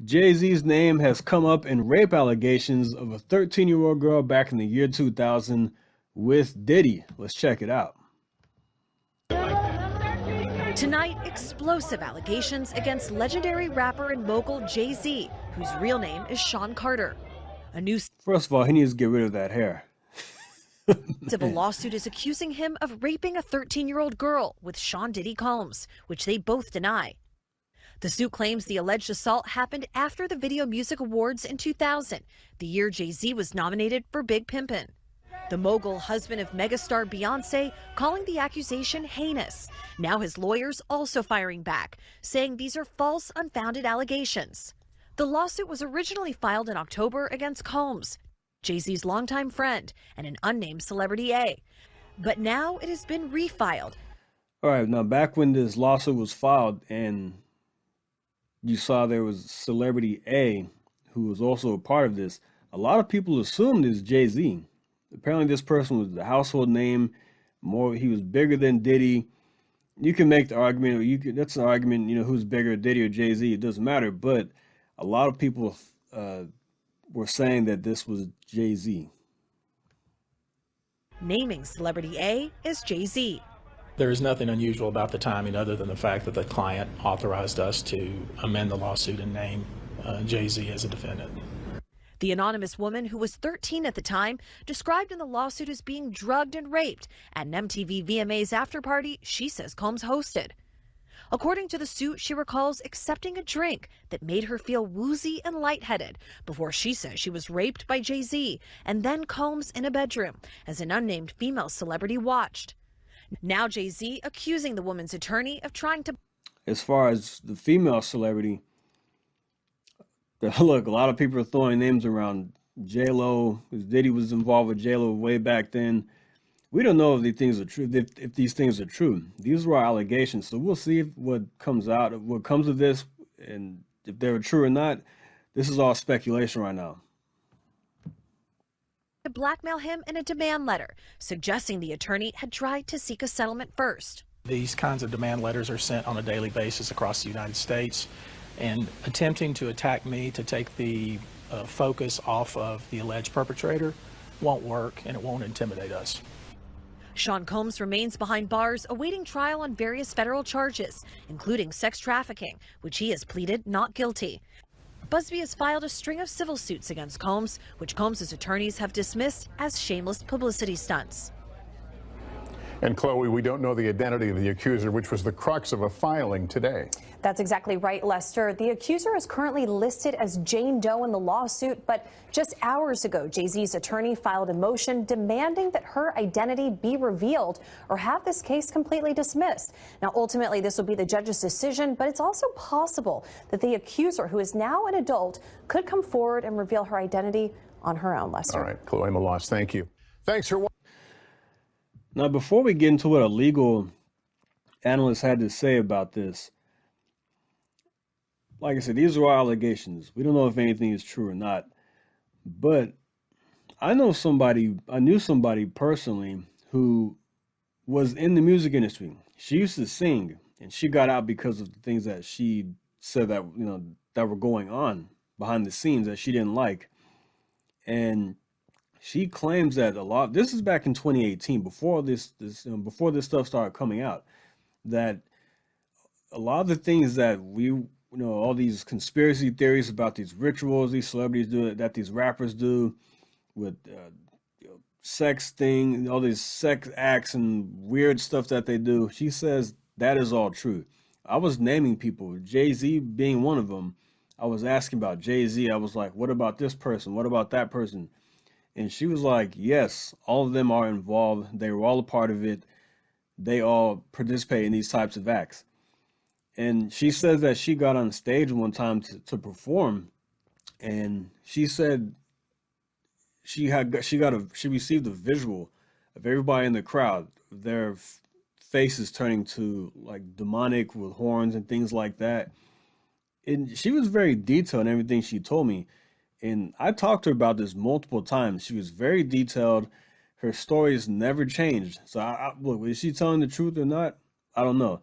Jay-Z's name has come up in rape allegations of a 13-year-old girl back in the year 2000 with Diddy. Let's check it out. Tonight, explosive allegations against legendary rapper and mogul Jay-Z, whose real name is Sean Carter. A new First of all, he needs to get rid of that hair. civil lawsuit is accusing him of raping a 13-year-old girl with Sean Diddy Combs, which they both deny. The suit claims the alleged assault happened after the Video Music Awards in 2000, the year Jay-Z was nominated for Big Pimpin'. The mogul, husband of megastar Beyonce, calling the accusation heinous. Now his lawyers also firing back, saying these are false, unfounded allegations. The lawsuit was originally filed in October against Combs, Jay-Z's longtime friend, and an unnamed Celebrity A. But now it has been refiled. All right, now back when this lawsuit was filed and you saw there was Celebrity A, who was also a part of this, a lot of people assumed it's Jay-Z. Apparently this person was the household name. He was bigger than Diddy. You can make the argument, that's an argument, who's bigger, Diddy or Jay-Z, it doesn't matter. But a lot of people were saying that this was Jay-Z. Naming Celebrity A as Jay-Z. There is nothing unusual about the timing other than the fact that the client authorized us to amend the lawsuit and name Jay-Z as a defendant. The anonymous woman, who was 13 at the time, described in the lawsuit as being drugged and raped at an MTV VMAs afterparty she says Combs hosted. According to the suit, she recalls accepting a drink that made her feel woozy and lightheaded before she says she was raped by Jay-Z and then Combs in a bedroom as an unnamed female celebrity watched. Now Jay-Z accusing the woman's attorney of trying to... As far as the female celebrity, look, a lot of people are throwing names around. J-Lo, because Diddy was involved with J-Lo way back then. We don't know if these things are true. If these things are true, these were allegations. So we'll see what comes out, what comes of this, and if they're true or not. This is all speculation right now. To blackmail him in a demand letter, suggesting the attorney had tried to seek a settlement first. These kinds of demand letters are sent on a daily basis across the United States, and attempting to attack me to take the focus off of the alleged perpetrator won't work, and it won't intimidate us. Sean Combs remains behind bars awaiting trial on various federal charges, including sex trafficking, which he has pleaded not guilty. Busby has filed a string of civil suits against Combs, which Combs' attorneys have dismissed as shameless publicity stunts. And Chloe, we don't know the identity of the accuser, which was the crux of a filing today. That's exactly right, Lester. The accuser is currently listed as Jane Doe in the lawsuit, but just hours ago, Jay-Z's attorney filed a motion demanding that her identity be revealed or have this case completely dismissed. Now, ultimately, this will be the judge's decision, but it's also possible that the accuser, who is now an adult, could come forward and reveal her identity on her own, Lester. All right, Chloe Malas, thank you. Thanks for watching. Now, before we get into what a legal analyst had to say about this, like I said, these are all allegations. We don't know if anything is true or not. But I knew somebody personally who was in the music industry. She used to sing, and she got out because of the things that she said that, that were going on behind the scenes that she didn't like. And she claims that this is back in 2018, before this stuff started coming out, that a lot of the things that all these conspiracy theories about these rituals these celebrities do, that these rappers do with sex thing, all these sex acts and weird stuff that they do. She says that is all true. I was naming people, Jay-Z being one of them. I was asking about Jay-Z. I was like, what about this person? What about that person? And she was like, yes, all of them are involved. They were all a part of it. They all participate in these types of acts. And she says that she got on stage one time to perform, and she said she received a visual of everybody in the crowd, their faces turning to like demonic with horns and things like that. And she was very detailed in everything she told me. And I talked to her about this multiple times. She was very detailed. Her stories never changed. So look, is she telling the truth or not? I don't know.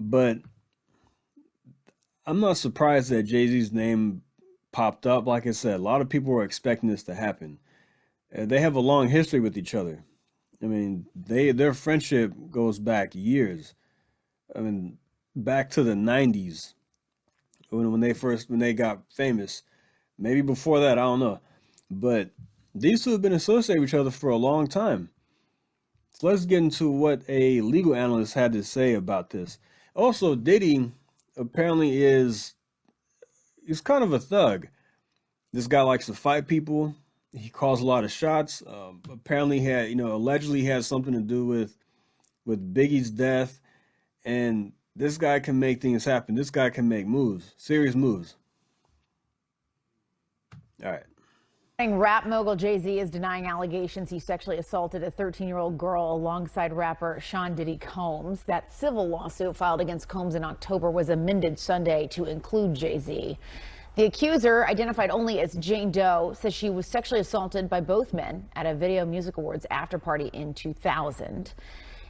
But I'm not surprised that Jay-Z's name popped up. Like I said, a lot of people were expecting this to happen. They have a long history with each other. I mean, their friendship goes back years. I mean, back to the '90s when they got famous. Maybe before that, I don't know. But these two have been associated with each other for a long time. So let's get into what a legal analyst had to say about this. Also, Diddy apparently he's kind of a thug. This guy likes to fight people. He calls a lot of shots. Apparently allegedly had something to do with Biggie's death. And this guy can make things happen. This guy can make moves, serious moves. All right. Rap mogul Jay-Z is denying allegations he sexually assaulted a 13-year-old girl alongside rapper Sean Diddy Combs. That civil lawsuit filed against Combs in October was amended Sunday to include Jay-Z. The accuser, identified only as Jane Doe, says she was sexually assaulted by both men at a Video Music Awards after party in 2000.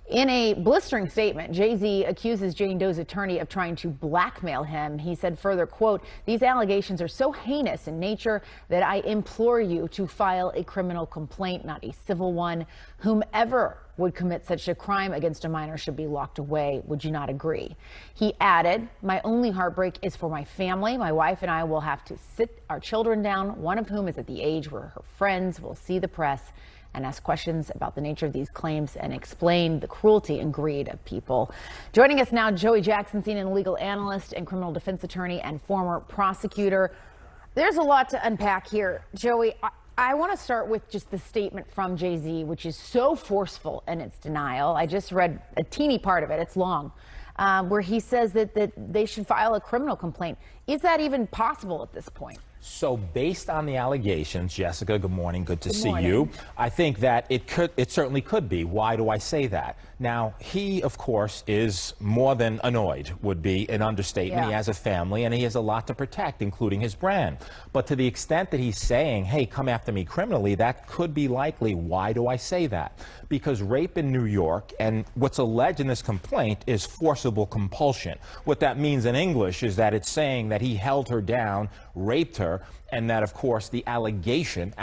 In a blistering statement, Jay-Z accuses Jane Doe's attorney of trying to blackmail him. He said further, quote, "These allegations are so heinous in nature that I implore you to file a criminal complaint, not a civil one. Whomever would commit such a crime against a minor should be locked away. Would you not agree?" He added, "My only heartbreak is for my family. My wife and I will have to sit our children down, one of whom is at the age where her friends will see the press and ask questions about the nature of these claims and explain the cruelty and greed of people." Joining us now, Joey Jackson, CNN legal analyst and criminal defense attorney and former prosecutor. There's a lot to unpack here. Joey, I want to start with just the statement from Jay-Z, which is so forceful in its denial. I just read a teeny part of it. It's long, where he says that they should file a criminal complaint. Is that even possible at this point? So based on the allegations, Jessica, good morning, good to see you. I think that it certainly could be. Why do I say that? Now, he, of course, is more than annoyed, would be an understatement. Yeah. He has a family and he has a lot to protect, including his brand. But to the extent that he's saying, hey, come after me criminally, that could be likely. Why do I say that? Because rape in New York, and what's alleged in this complaint, is forcible compulsion. What that means in English is that it's saying that he held her down, raped her, and that, of course, the allegation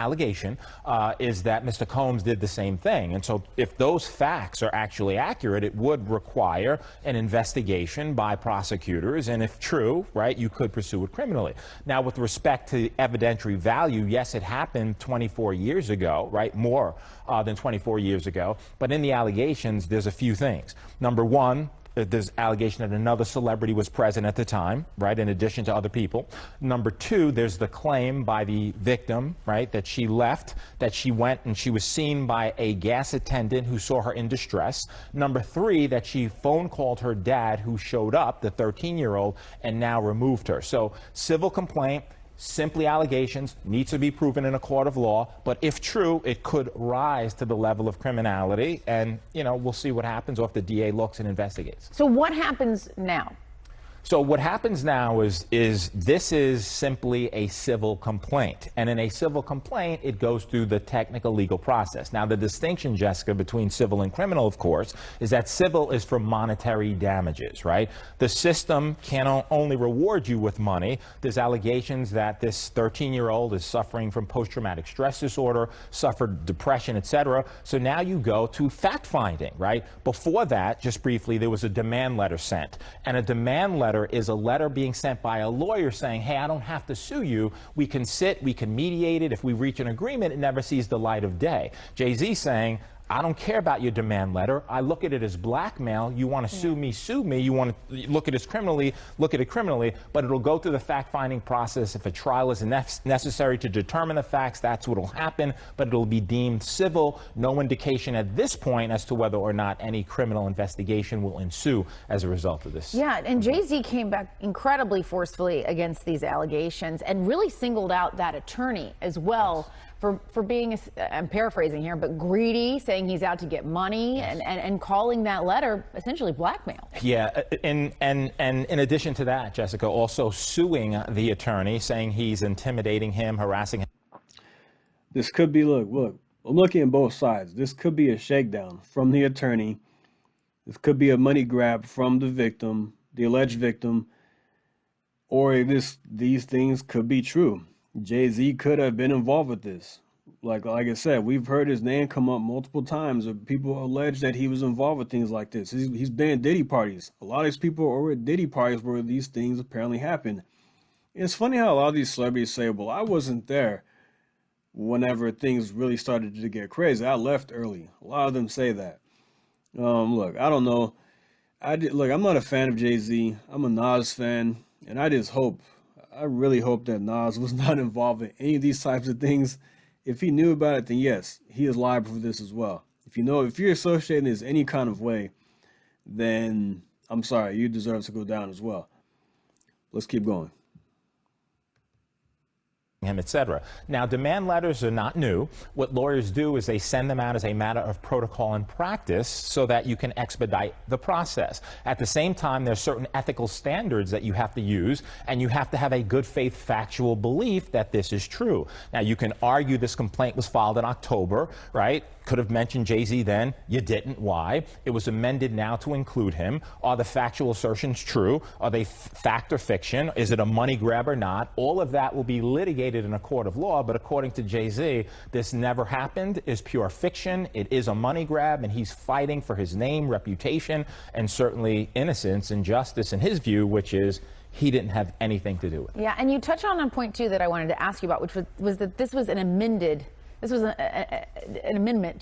is that Mr. Combs did the same thing. And so if those facts are actually accurate, it would require an investigation by prosecutors. And if true, right, you could pursue it criminally. Now, with respect to evidentiary value, yes, it happened 24 years ago, right, more than 24 years ago. But in the allegations, there's a few things. Number one, there's allegation that another celebrity was present at the time, right, in addition to other people. Number two, there's the claim by the victim, right, that she left, that she went and she was seen by a gas attendant who saw her in distress. Number three, that she phone called her dad, who showed up, the 13-year-old, and now removed her. So civil complaint, simply allegations, needs to be proven in a court of law, but if true, it could rise to the level of criminality, and, you know, we'll see what happens, or if the DA looks and investigates. So what happens now? So what happens now is this is simply a civil complaint. And in a civil complaint, it goes through the technical legal process. Now, the distinction, Jessica, between civil and criminal, of course, is that civil is for monetary damages, right? The system can only reward you with money. There's allegations that this 13-year-old is suffering from post-traumatic stress disorder, suffered depression, etc. So now you go to fact-finding, right? Before that, just briefly, there was a demand letter sent. And a demand letter is a letter being sent by a lawyer saying, hey, I don't have to sue you. We can sit, we can mediate it. If we reach an agreement, it never sees the light of day. Jay-Z saying, I don't care about your demand letter. I look at it as blackmail. You want to sue me, sue me. You want to look at it criminally, look at it criminally, but it'll go through the fact-finding process. If a trial is necessary to determine the facts, that's what will happen, but it'll be deemed civil. No indication at this point as to whether or not any criminal investigation will ensue as a result of this. Yeah, and Jay-Z came back incredibly forcefully against these allegations and really singled out that attorney as well. For being, I'm paraphrasing here, but greedy, saying he's out to get money, and calling that letter essentially blackmail. Yeah, and in addition to that, Jessica, also suing the attorney, saying he's intimidating him, harassing him. This could be, look, I'm looking at both sides. This could be a shakedown from the attorney. This could be a money grab from the victim, the alleged victim. or these things could be true. Jay-Z could have been involved with this. Like I said, we've heard his name come up multiple times. Of people allege that he was involved with things like this. He's been at Diddy parties. A lot of these people are at Diddy parties where these things apparently happen. It's funny how a lot of these celebrities say, well, I wasn't there whenever things really started to get crazy. I left early. A lot of them say that. Look, I don't know. Look, I'm not a fan of Jay-Z. I'm a Nas fan, and I really hope that Nas was not involved in any of these types of things. If he knew about it, then yes, he is liable for this as well. If you're associating this any kind of way, then I'm sorry, you deserve to go down as well. Let's keep going. Him, etc. Now, demand letters are not new. What lawyers do is they send them out as a matter of protocol and practice so that you can expedite the process. At the same time, there's certain ethical standards that you have to use, and you have to have a good faith factual belief that this is true. Now, you can argue this complaint was filed in October, right? Could have mentioned Jay-Z then. You didn't. Why? It was amended now to include him. Are the factual assertions true? Are they fact or fiction? Is it a money grab or not? All of that will be litigated in a court of law, but according to Jay-Z, this never happened, is pure fiction. It is a money grab, and he's fighting for his name, reputation, and certainly innocence and justice in his view, which is he didn't have anything to do with it. Yeah, and you touch on point two that I wanted to ask you about, which was that this was an amendment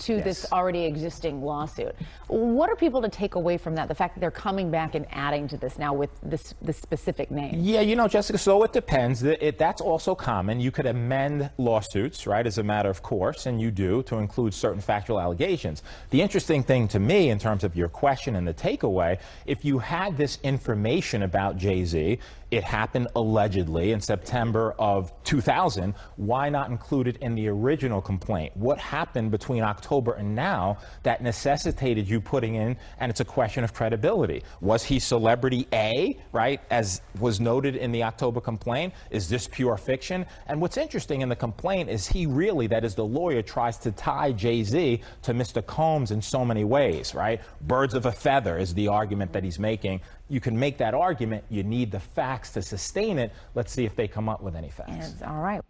to this already existing lawsuit. What are people to take away from that? The fact that they're coming back and adding to this now with this specific name? Yeah, Jessica, so it depends. That's also common. You could amend lawsuits, right, as a matter of course, and you do, to include certain factual allegations. The interesting thing to me in terms of your question and the takeaway, if you had this information about Jay-Z, it happened allegedly in September of 2000, why not include it in the original complaint? What happened between October and now that necessitated you putting in, and it's a question of credibility. Was he celebrity A, right, as was noted in the October complaint? Is this pure fiction? And what's interesting in the complaint is he really, that is the lawyer, tries to tie Jay-Z to Mr. Combs in so many ways, right? Birds of a feather is the argument that he's making. You can make that argument. You need the facts to sustain it. Let's see if they come up with any facts. Yes, all right.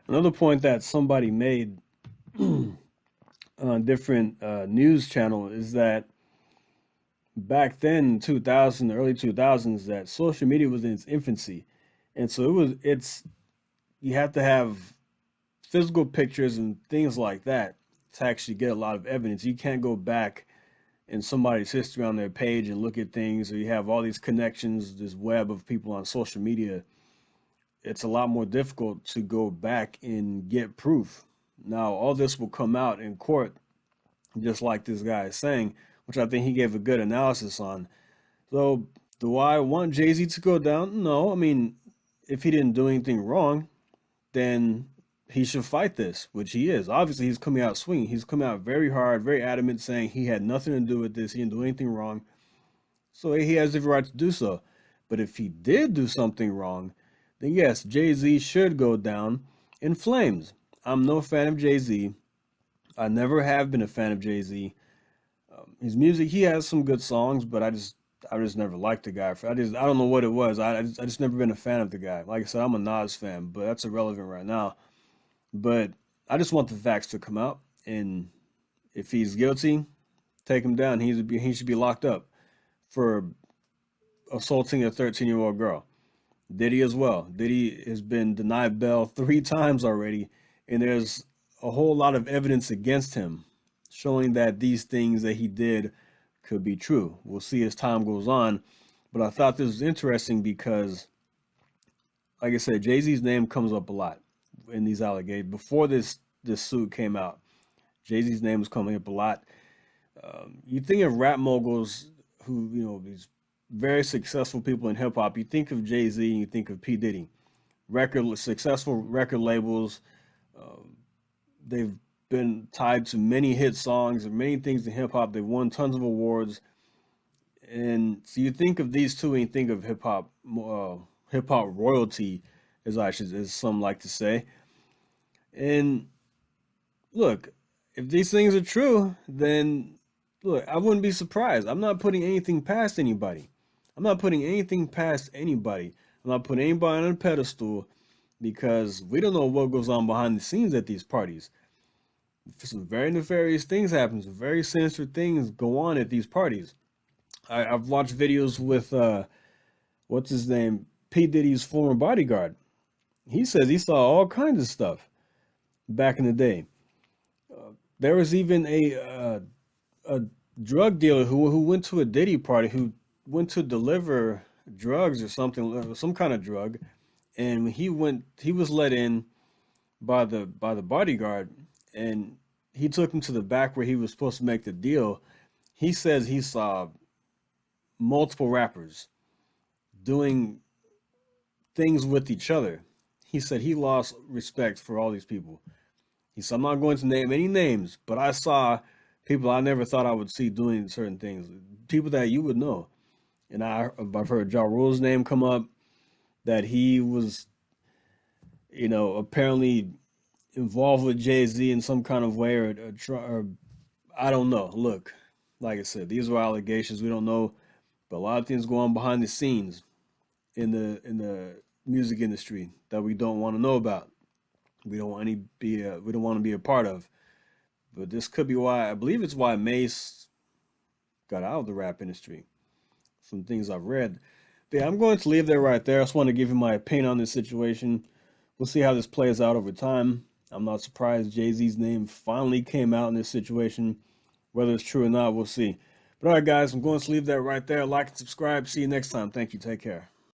Another point that somebody made on a different news channel is that back then, 2000, the early 2000s, that social media was in its infancy. And so you have to have physical pictures and things like that to actually get a lot of evidence. You can't go back in somebody's history on their page and look at things, or you have all these connections, this web of people on social media. It's a lot more difficult to go back and get proof. Now, all this will come out in court, just like this guy is saying, which I think he gave a good analysis on. So, do I want Jay-Z to go down? No. I mean, if he didn't do anything wrong, then he should fight this, which he is. Obviously, he's coming out swinging. He's coming out very hard, very adamant, saying he had nothing to do with this. He didn't do anything wrong. So he has every right to do so. But if he did do something wrong, then yes, Jay-Z should go down in flames. I'm no fan of Jay-Z. I never have been a fan of Jay-Z. His music, he has some good songs, but I just never liked the guy. I don't know what it was. I just never been a fan of the guy. Like I said, I'm a Nas fan, but that's irrelevant right now. But I just want the facts to come out, and if he's guilty, take him down. He should be locked up for assaulting a 13-year-old girl. Diddy as well. Diddy has been denied bail 3 times already, and there's a whole lot of evidence against him showing that these things that he did could be true. We'll see as time goes on, but I thought this was interesting because, like I said, Jay-Z's name comes up a lot in these allegations. Before this suit came out, Jay-Z's name was coming up a lot. You think of rap moguls who, these very successful people in hip hop. You think of Jay-Z and you think of P. Diddy. Successful record labels. They've been tied to many hit songs and many things in hip hop. They've won tons of awards. And so you think of these two and you think of hip hop royalty, as some like to say. And look, if these things are true, then look, I wouldn't be surprised. I'm not putting anything past anybody. I'm not putting anybody on a pedestal because we don't know what goes on behind the scenes at these parties. Some very nefarious things happen. Some very sinister things go on at these parties. I've watched videos with what's his name, P Diddy's former bodyguard. He says he saw all kinds of stuff back in the day. There was even a drug dealer who went to a Diddy party, who went to deliver drugs or something, some kind of drug, and when he was let in by the bodyguard, and he took him to the back where he was supposed to make the deal. He says he saw multiple rappers doing things with each other. He said he lost respect for all these people. He said, I'm not going to name any names, but I saw people I never thought I would see doing certain things, people that you would know. And I've heard Ja Rule's name come up, that he was, apparently involved with Jay-Z in some kind of way, or I don't know. Look, like I said, these are allegations. We don't know, but a lot of things go on behind the scenes in the music industry that we don't want to know about. We don't want to be a part of. But this could be why, I believe it's why Mace got out of the rap industry. Some things I've read. But yeah, I'm going to leave that right there. I just want to give you my opinion on this situation. We'll see how this plays out over time. I'm not surprised Jay-Z's name finally came out in this situation. Whether it's true or not, we'll see. But all right, guys, I'm going to leave that right there. Like and subscribe. See you next time. Thank you. Take care.